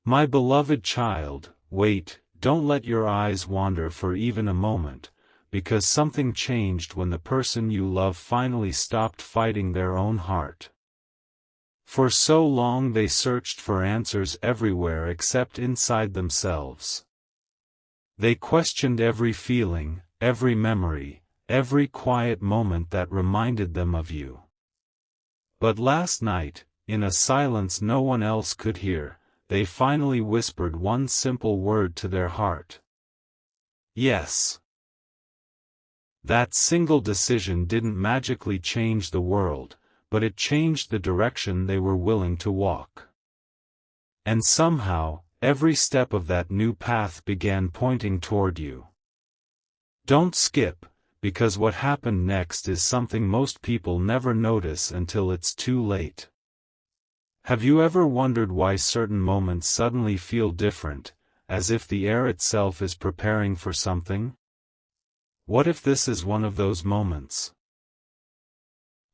My beloved child, wait, don't let your eyes wander for even a moment, because something changed when the person you love finally stopped fighting their own heart. For so long they searched for answers everywhere except inside themselves. They questioned every feeling, every memory, every quiet moment that reminded them of you. But last night, in a silence no one else could hear, they finally whispered one simple word to their heart. Yes. That single decision didn't magically change the world, but it changed the direction they were willing to walk. And somehow, every step of that new path began pointing toward you. Don't skip, because what happened next is something most people never notice until it's too late. Have you ever wondered why certain moments suddenly feel different, as if the air itself is preparing for something? What if this is one of those moments?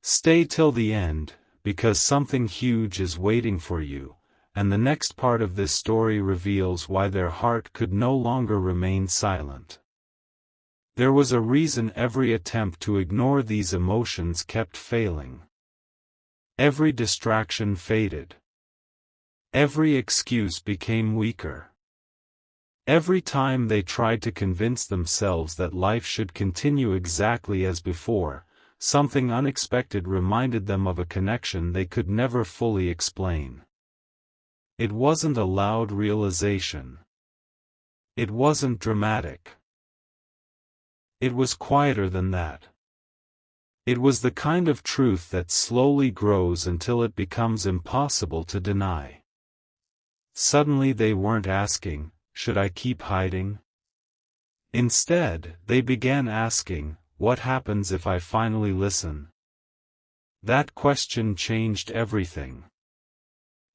Stay till the end, because something huge is waiting for you, and the next part of this story reveals why their heart could no longer remain silent. There was a reason every attempt to ignore these emotions kept failing. Every distraction faded. Every excuse became weaker. Every time they tried to convince themselves that life should continue exactly as before, something unexpected reminded them of a connection they could never fully explain. It wasn't a loud realization. It wasn't dramatic. It was quieter than that. It was the kind of truth that slowly grows until it becomes impossible to deny. Suddenly they weren't asking, "Should I keep hiding?" Instead, they began asking, "What happens if I finally listen?" That question changed everything.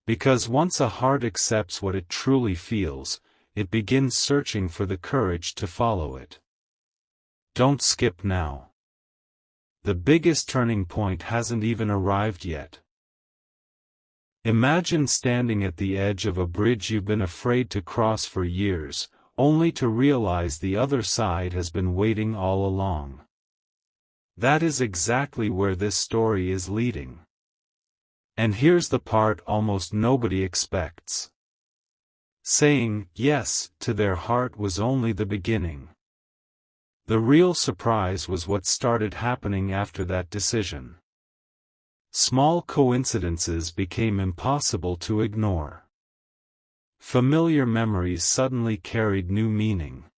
Because once a heart accepts what it truly feels, it begins searching for the courage to follow it. Don't skip now. The biggest turning point hasn't even arrived yet. Imagine standing at the edge of a bridge you've been afraid to cross for years, only to realize the other side has been waiting all along. That is exactly where this story is leading. And here's the part almost nobody expects. Saying yes to their heart was only the beginning. The real surprise was what started happening after that decision. Small coincidences became impossible to ignore. Familiar memories suddenly carried new meaning.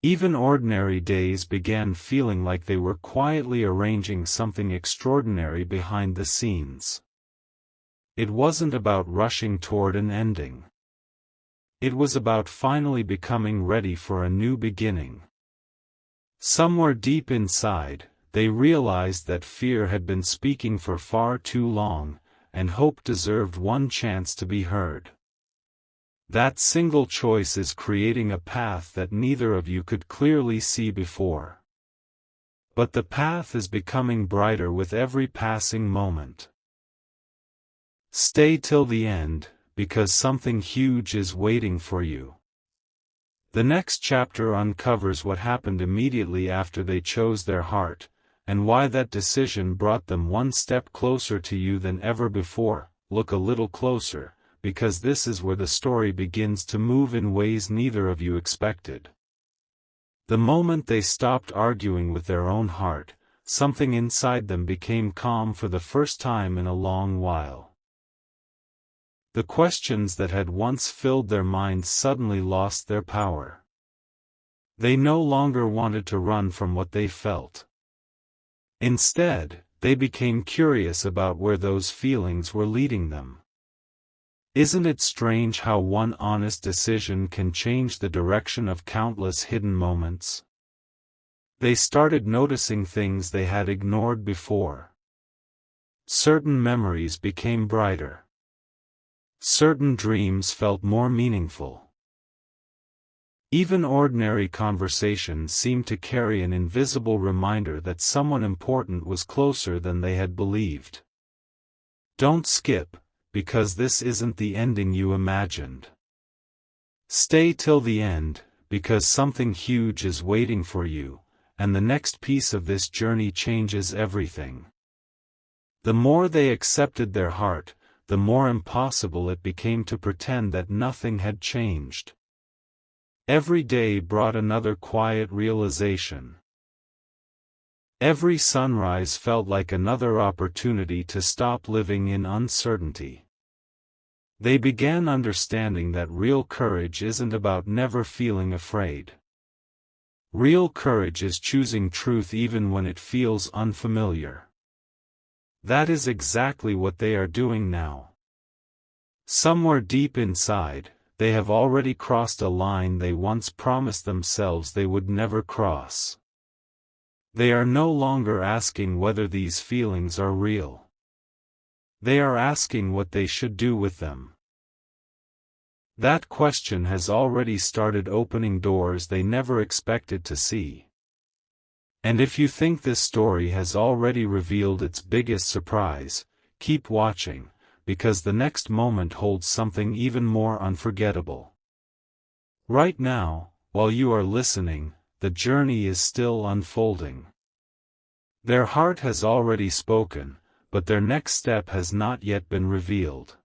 Even ordinary days began feeling like they were quietly arranging something extraordinary behind the scenes. It wasn't about rushing toward an ending. It was about finally becoming ready for a new beginning. Somewhere deep inside, they realized that fear had been speaking for far too long, and hope deserved one chance to be heard. That single choice is creating a path that neither of you could clearly see before. But the path is becoming brighter with every passing moment. Stay till the end, because something huge is waiting for you. The next chapter uncovers what happened immediately after they chose their heart, and why that decision brought them one step closer to you than ever before. Look a little closer, because this is where the story begins to move in ways neither of you expected. The moment they stopped arguing with their own heart, something inside them became calm for the first time in a long while. The questions that had once filled their minds suddenly lost their power. They no longer wanted to run from what they felt. Instead, they became curious about where those feelings were leading them. Isn't it strange how one honest decision can change the direction of countless hidden moments? They started noticing things they had ignored before. Certain memories became brighter. Certain dreams felt more meaningful. Even ordinary conversations seemed to carry an invisible reminder that someone important was closer than they had believed. Don't skip, because this isn't the ending you imagined. Stay till the end, because something huge is waiting for you, and the next piece of this journey changes everything. The more they accepted their heart, the more impossible it became to pretend that nothing had changed. Every day brought another quiet realization. Every sunrise felt like another opportunity to stop living in uncertainty. They began understanding that real courage isn't about never feeling afraid. Real courage is choosing truth even when it feels unfamiliar. That is exactly what they are doing now. Somewhere deep inside, they have already crossed a line they once promised themselves they would never cross. They are no longer asking whether these feelings are real. They are asking what they should do with them. That question has already started opening doors they never expected to see. And if you think this story has already revealed its biggest surprise, keep watching, because the next moment holds something even more unforgettable. Right now, while you are listening, the journey is still unfolding. Their heart has already spoken, but their next step has not yet been revealed.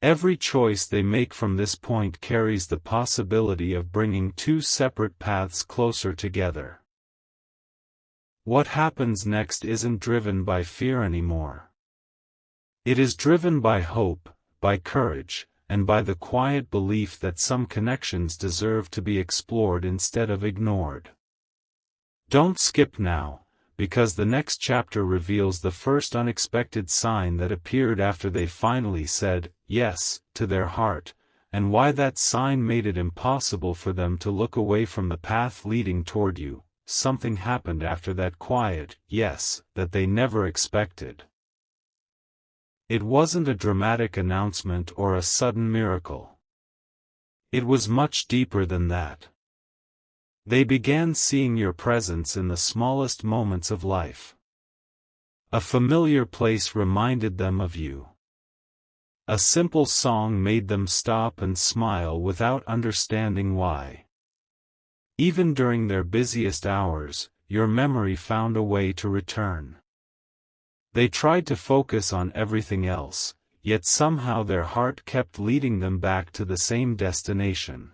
Every choice they make from this point carries the possibility of bringing two separate paths closer together. What happens next isn't driven by fear anymore. It is driven by hope, by courage, and by the quiet belief that some connections deserve to be explored instead of ignored. Don't skip now, because the next chapter reveals the first unexpected sign that appeared after they finally said yes to their heart, and why that sign made it impossible for them to look away from the path leading toward you. Something happened after that quiet yes that they never expected. It wasn't a dramatic announcement or a sudden miracle. It was much deeper than that. They began seeing your presence in the smallest moments of life. A familiar place reminded them of you. A simple song made them stop and smile without understanding why. Even during their busiest hours, your memory found a way to return. They tried to focus on everything else, yet somehow their heart kept leading them back to the same destination.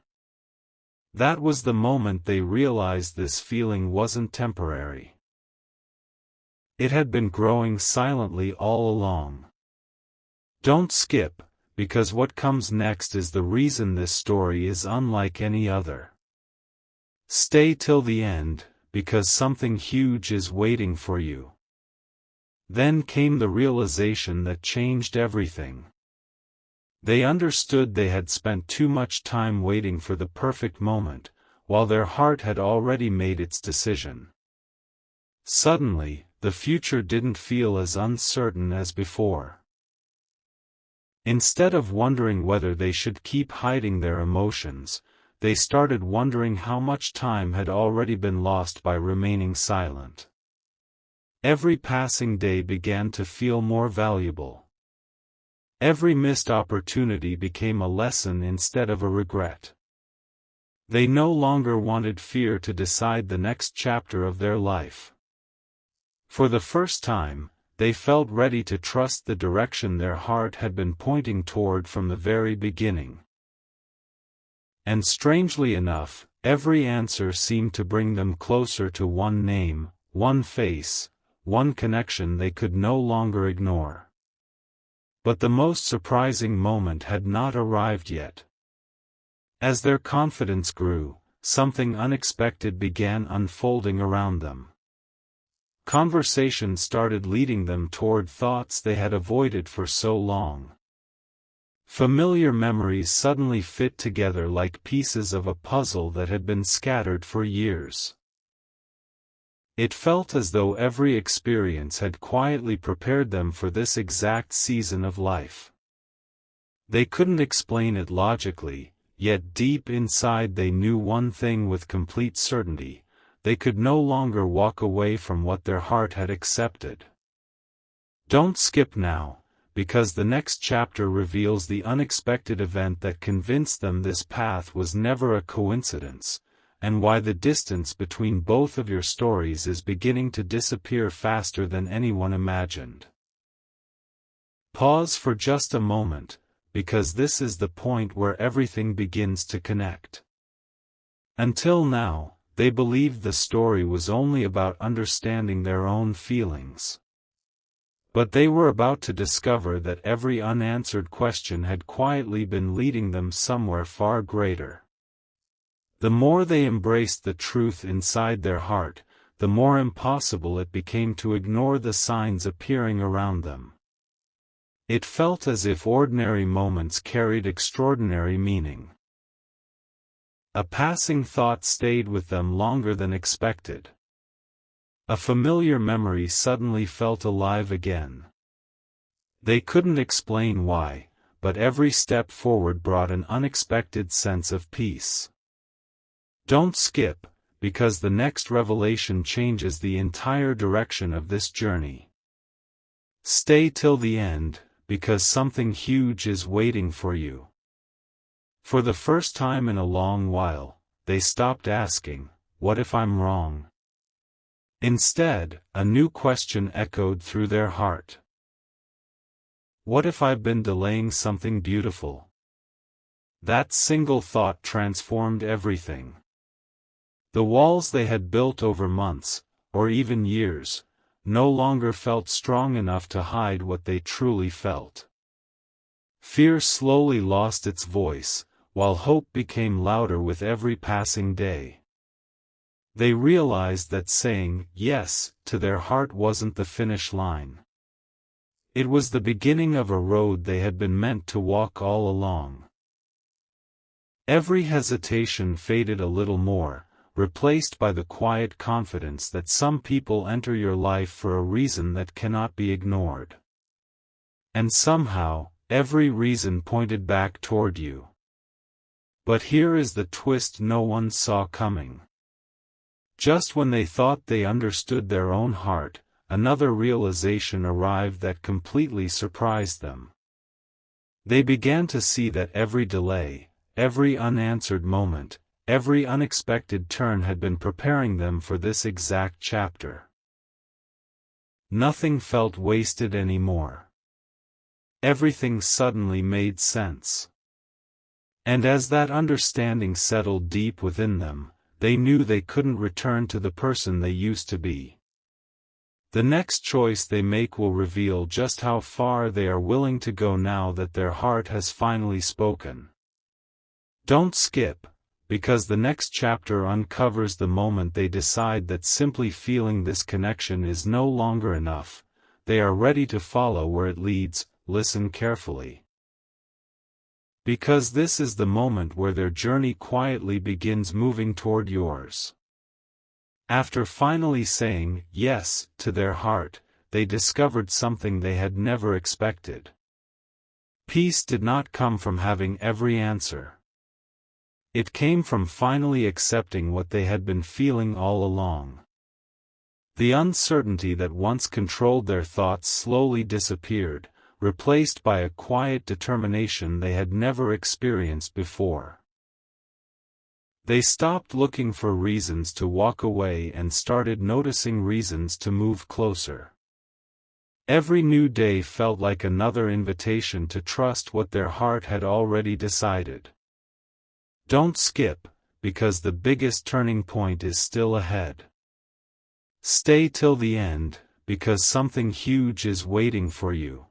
That was the moment they realized this feeling wasn't temporary. It had been growing silently all along. Don't skip, because what comes next is the reason this story is unlike any other. Stay till the end, because something huge is waiting for you. Then came the realization that changed everything. They understood they had spent too much time waiting for the perfect moment, while their heart had already made its decision. Suddenly, the future didn't feel as uncertain as before. Instead of wondering whether they should keep hiding their emotions, they started wondering how much time had already been lost by remaining silent. Every passing day began to feel more valuable. Every missed opportunity became a lesson instead of a regret. They no longer wanted fear to decide the next chapter of their life. For the first time, they felt ready to trust the direction their heart had been pointing toward from the very beginning. And strangely enough, every answer seemed to bring them closer to one name, one face, one connection they could no longer ignore. But the most surprising moment had not arrived yet. As their confidence grew, something unexpected began unfolding around them. Conversation started leading them toward thoughts they had avoided for so long. Familiar memories suddenly fit together like pieces of a puzzle that had been scattered for years. It felt as though every experience had quietly prepared them for this exact season of life. They couldn't explain it logically, yet deep inside they knew one thing with complete certainty: they could no longer walk away from what their heart had accepted. Don't skip now, because the next chapter reveals the unexpected event that convinced them this path was never a coincidence, and why the distance between both of your stories is beginning to disappear faster than anyone imagined. Pause for just a moment, because this is the point where everything begins to connect. Until now, they believed the story was only about understanding their own feelings. But they were about to discover that every unanswered question had quietly been leading them somewhere far greater. The more they embraced the truth inside their heart, the more impossible it became to ignore the signs appearing around them. It felt as if ordinary moments carried extraordinary meaning. A passing thought stayed with them longer than expected. A familiar memory suddenly felt alive again. They couldn't explain why, but every step forward brought an unexpected sense of peace. Don't skip, because the next revelation changes the entire direction of this journey. Stay till the end, because something huge is waiting for you. For the first time in a long while, they stopped asking, "What if I'm wrong?" Instead, a new question echoed through their heart. What if I've been delaying something beautiful? That single thought transformed everything. The walls they had built over months, or even years, no longer felt strong enough to hide what they truly felt. Fear slowly lost its voice, while hope became louder with every passing day. They realized that saying yes to their heart wasn't the finish line. It was the beginning of a road they had been meant to walk all along. Every hesitation faded a little more, replaced by the quiet confidence that some people enter your life for a reason that cannot be ignored. And somehow, every reason pointed back toward you. But here is the twist no one saw coming. Just when they thought they understood their own heart, another realization arrived that completely surprised them. They began to see that every delay, every unanswered moment, every unexpected turn had been preparing them for this exact chapter. Nothing felt wasted anymore. Everything suddenly made sense. And as that understanding settled deep within them, they knew they couldn't return to the person they used to be. The next choice they make will reveal just how far they are willing to go now that their heart has finally spoken. Don't skip, because the next chapter uncovers the moment they decide that simply feeling this connection is no longer enough. They are ready to follow where it leads. Listen carefully. Because this is the moment where their journey quietly begins moving toward yours. After finally saying yes to their heart, they discovered something they had never expected. Peace did not come from having every answer. It came from finally accepting what they had been feeling all along. The uncertainty that once controlled their thoughts slowly disappeared, replaced by a quiet determination they had never experienced before. They stopped looking for reasons to walk away and started noticing reasons to move closer. Every new day felt like another invitation to trust what their heart had already decided. Don't skip, because the biggest turning point is still ahead. Stay till the end, because something huge is waiting for you.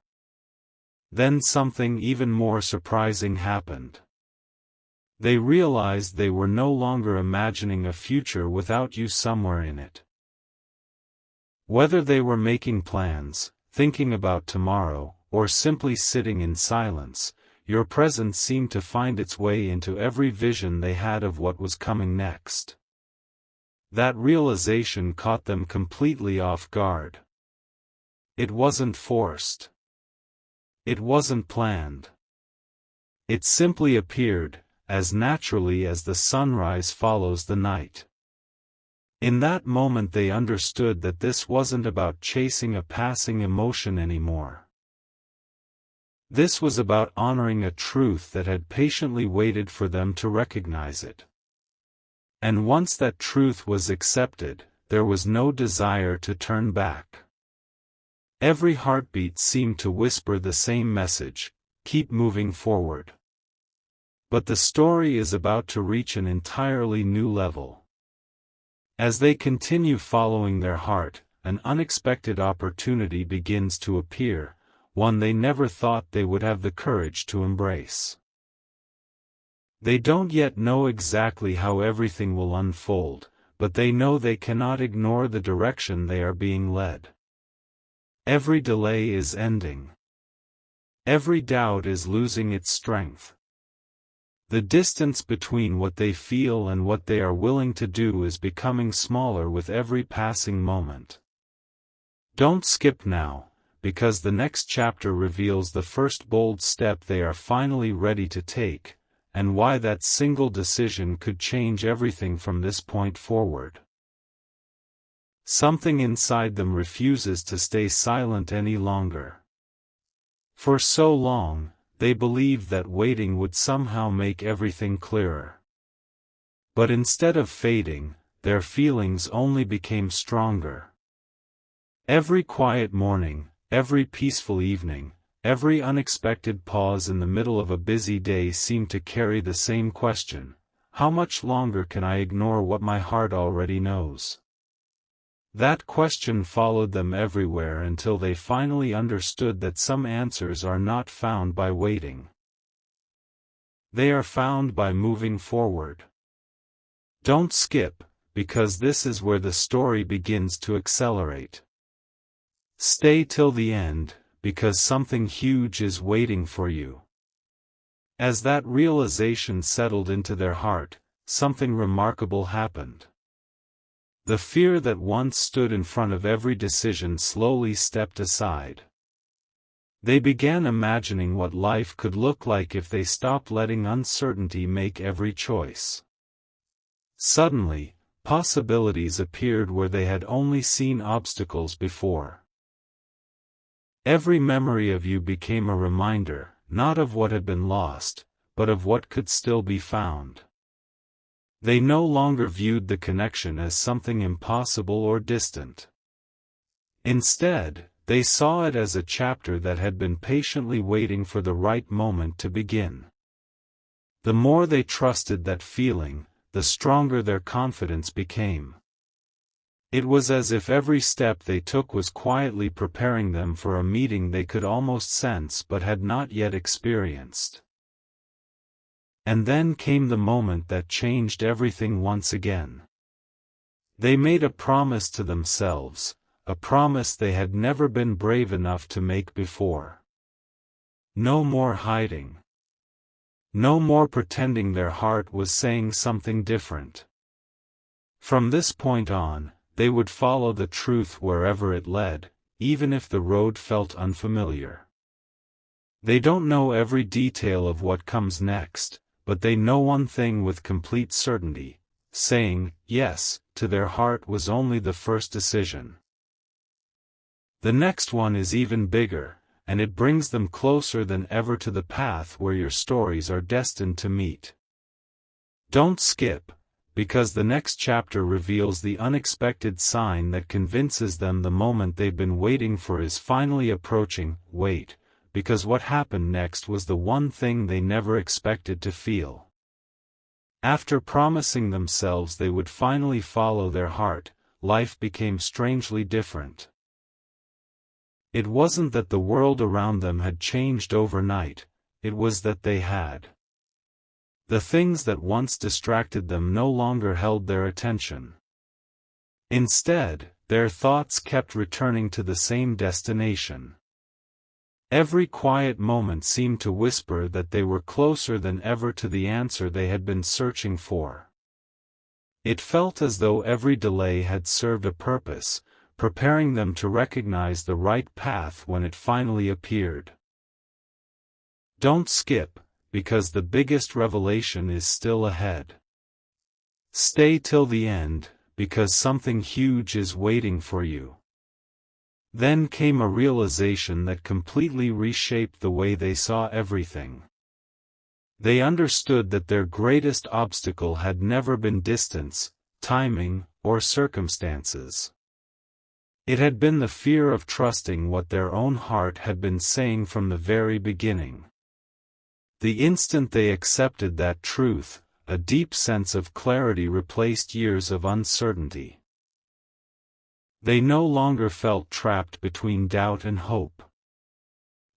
Then something even more surprising happened. They realized they were no longer imagining a future without you somewhere in it. Whether they were making plans, thinking about tomorrow, or simply sitting in silence, your presence seemed to find its way into every vision they had of what was coming next. That realization caught them completely off guard. It wasn't forced. It wasn't planned. It simply appeared, as naturally as the sunrise follows the night. In that moment they understood that this wasn't about chasing a passing emotion anymore. This was about honoring a truth that had patiently waited for them to recognize it. And once that truth was accepted, there was no desire to turn back. Every heartbeat seemed to whisper the same message: keep moving forward. But the story is about to reach an entirely new level. As they continue following their heart, an unexpected opportunity begins to appear, one they never thought they would have the courage to embrace. They don't yet know exactly how everything will unfold, but they know they cannot ignore the direction they are being led. Every delay is ending. Every doubt is losing its strength. The distance between what they feel and what they are willing to do is becoming smaller with every passing moment. Don't skip now, because the next chapter reveals the first bold step they are finally ready to take, and why that single decision could change everything from this point forward. Something inside them refuses to stay silent any longer. For so long, they believed that waiting would somehow make everything clearer. But instead of fading, their feelings only became stronger. Every quiet morning, every peaceful evening, every unexpected pause in the middle of a busy day seemed to carry the same question: how much longer can I ignore what my heart already knows? That question followed them everywhere until they finally understood that some answers are not found by waiting. They are found by moving forward. Don't skip, because this is where the story begins to accelerate. Stay till the end, because something huge is waiting for you. As that realization settled into their heart, something remarkable happened. The fear that once stood in front of every decision slowly stepped aside. They began imagining what life could look like if they stopped letting uncertainty make every choice. Suddenly, possibilities appeared where they had only seen obstacles before. Every memory of you became a reminder, not of what had been lost, but of what could still be found. They no longer viewed the connection as something impossible or distant. Instead, they saw it as a chapter that had been patiently waiting for the right moment to begin. The more they trusted that feeling, the stronger their confidence became. It was as if every step they took was quietly preparing them for a meeting they could almost sense but had not yet experienced. And then came the moment that changed everything once again. They made a promise to themselves, a promise they had never been brave enough to make before. No more hiding. No more pretending their heart was saying something different. From this point on, they would follow the truth wherever it led, even if the road felt unfamiliar. They don't know every detail of what comes next, but they know one thing with complete certainty: saying yes to their heart was only the first decision. The next one is even bigger, and it brings them closer than ever to the path where your stories are destined to meet. Don't skip, because the next chapter reveals the unexpected sign that convinces them the moment they've been waiting for is finally approaching. Wait, because what happened next was the one thing they never expected to feel. After promising themselves they would finally follow their heart, life became strangely different. It wasn't that the world around them had changed overnight, it was that they had. The things that once distracted them no longer held their attention. Instead, their thoughts kept returning to the same destination. Every quiet moment seemed to whisper that they were closer than ever to the answer they had been searching for. It felt as though every delay had served a purpose, preparing them to recognize the right path when it finally appeared. Don't skip, because the biggest revelation is still ahead. Stay till the end, because something huge is waiting for you. Then came a realization that completely reshaped the way they saw everything. They understood that their greatest obstacle had never been distance, timing, or circumstances. It had been the fear of trusting what their own heart had been saying from the very beginning. The instant they accepted that truth, a deep sense of clarity replaced years of uncertainty. They no longer felt trapped between doubt and hope.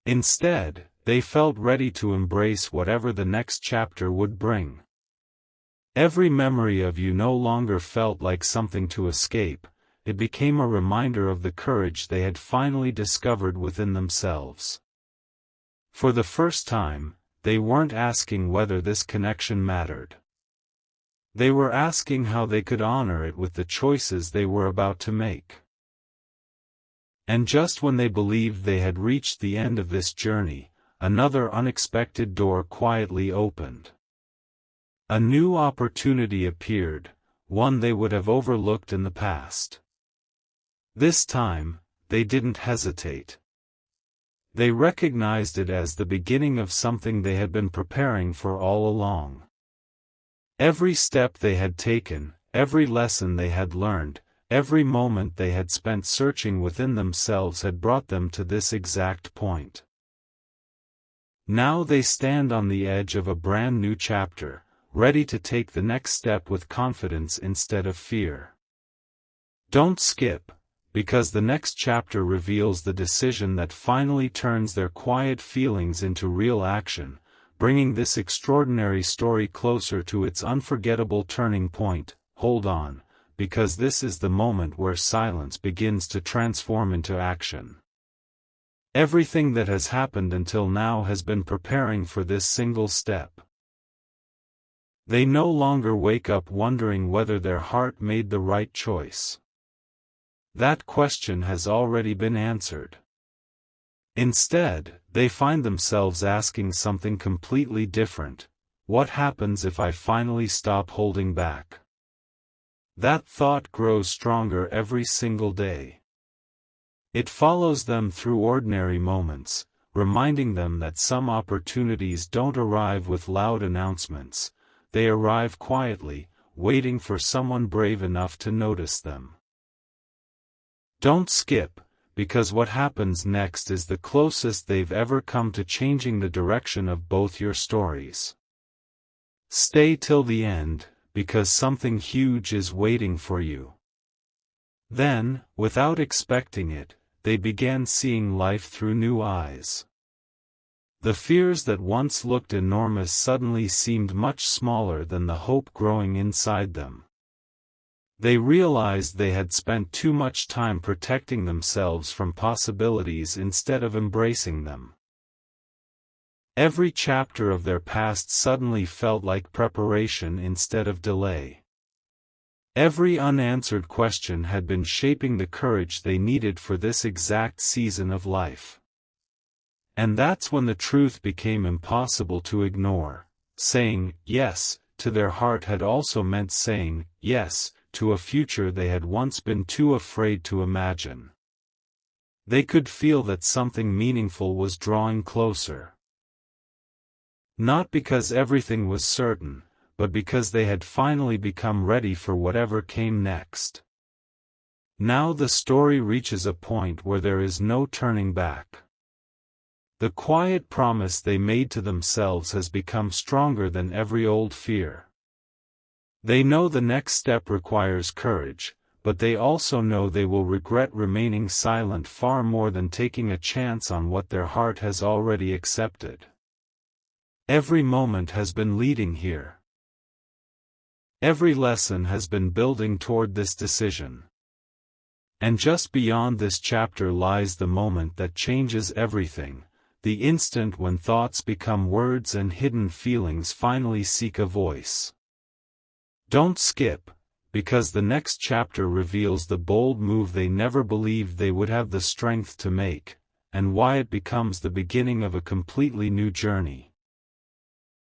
Instead, they felt ready to embrace whatever the next chapter would bring. Every memory of you no longer felt like something to escape, it became a reminder of the courage they had finally discovered within themselves. For the first time, they weren't asking whether this connection mattered. They were asking how they could honor it with the choices they were about to make. And just when they believed they had reached the end of this journey, another unexpected door quietly opened. A new opportunity appeared, one they would have overlooked in the past. This time, they didn't hesitate. They recognized it as the beginning of something they had been preparing for all along. Every step they had taken, every lesson they had learned, every moment they had spent searching within themselves had brought them to this exact point. Now they stand on the edge of a brand new chapter, ready to take the next step with confidence instead of fear. Don't skip, because the next chapter reveals the decision that finally turns their quiet feelings into real action, bringing this extraordinary story closer to its unforgettable turning point. Hold on, because this is the moment where silence begins to transform into action. Everything that has happened until now has been preparing for this single step. They no longer wake up wondering whether their heart made the right choice. That question has already been answered. Instead, they find themselves asking something completely different: what happens if I finally stop holding back? That thought grows stronger every single day. It follows them through ordinary moments, reminding them that some opportunities don't arrive with loud announcements, they arrive quietly, waiting for someone brave enough to notice them. Don't skip, because what happens next is the closest they've ever come to changing the direction of both your stories. Stay till the end, because something huge is waiting for you. Then, without expecting it, they began seeing life through new eyes. The fears that once looked enormous suddenly seemed much smaller than the hope growing inside them. They realized they had spent too much time protecting themselves from possibilities instead of embracing them. Every chapter of their past suddenly felt like preparation instead of delay. Every unanswered question had been shaping the courage they needed for this exact season of life. And that's when the truth became impossible to ignore. Saying yes to their heart had also meant saying yes to a future they had once been too afraid to imagine. They could feel that something meaningful was drawing closer. Not because everything was certain, but because they had finally become ready for whatever came next. Now the story reaches a point where there is no turning back. The quiet promise they made to themselves has become stronger than every old fear. They know the next step requires courage, but they also know they will regret remaining silent far more than taking a chance on what their heart has already accepted. Every moment has been leading here. Every lesson has been building toward this decision. And just beyond this chapter lies the moment that changes everything, the instant when thoughts become words and hidden feelings finally seek a voice. Don't skip, because the next chapter reveals the bold move they never believed they would have the strength to make, and why it becomes the beginning of a completely new journey.